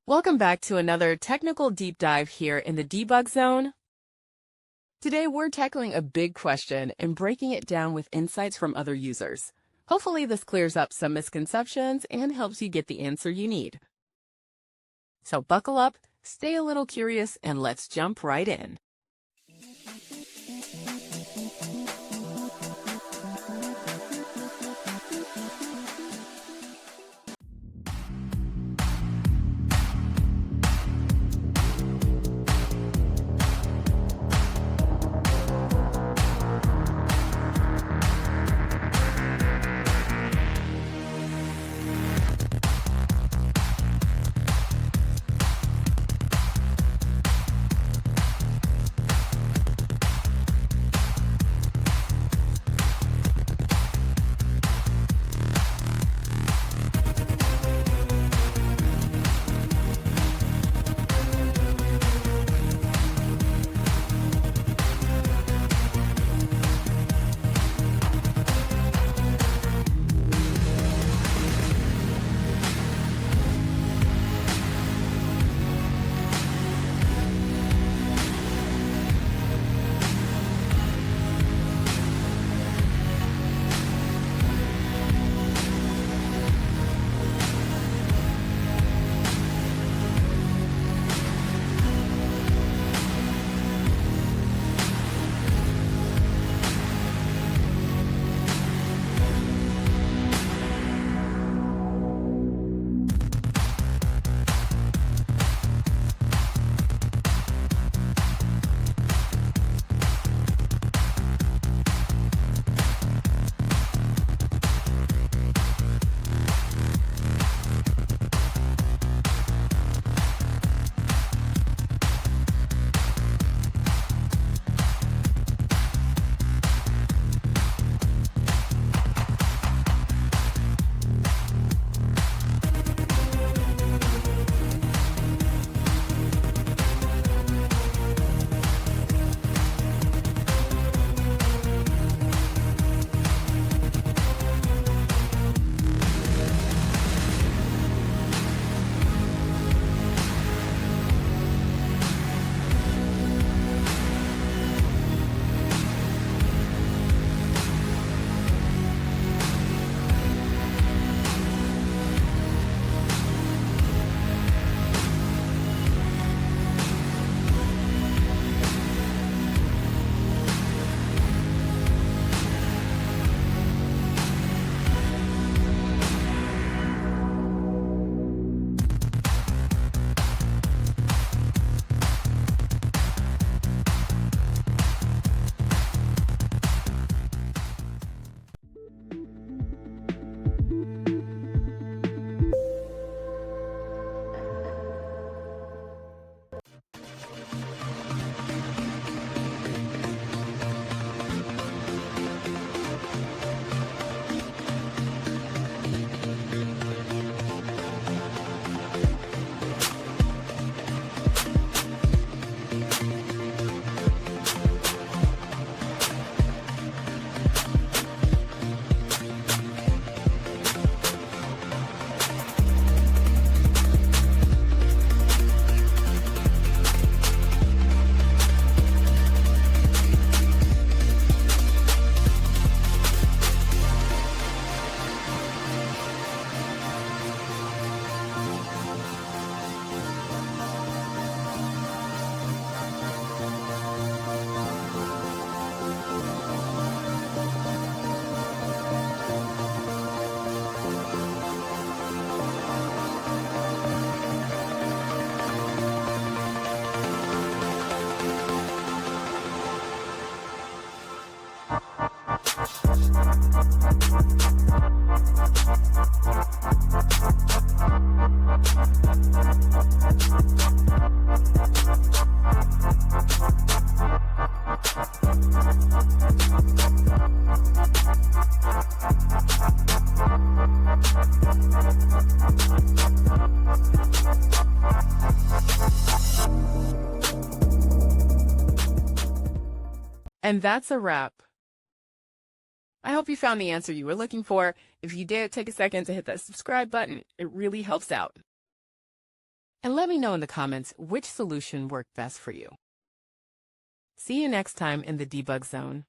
Welcome back to another technical deep dive here in the debug zone. Today we're tackling a big question and breaking it down with insights from other users. Hopefully this clears up some misconceptions and helps you get the answer you need. So buckle up, stay a little curious, and let's jump right in. And that's a wrap. I hope you found the answer you were looking for. If you did, take a second to hit that subscribe button. It really helps out. And let me know in the comments which solution worked best for you. See you next time in the debug zone.